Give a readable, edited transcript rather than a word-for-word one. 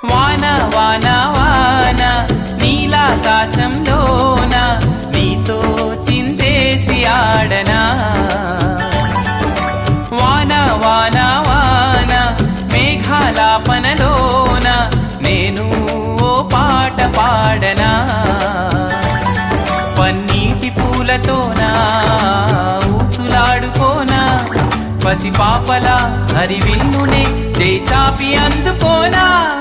వాన వాన వాన నీలాకాశంలోన నీతో చిందేసి ఆడనా. వాన వాన వాన మేఘాలాపనలోన నేను ఓ పాట పాడనా. పన్నీటి పూలతోనా ఊసులాడుకోనా, పసిపాపలా హరివిల్లునే చేయి చాపి అందుకోనా.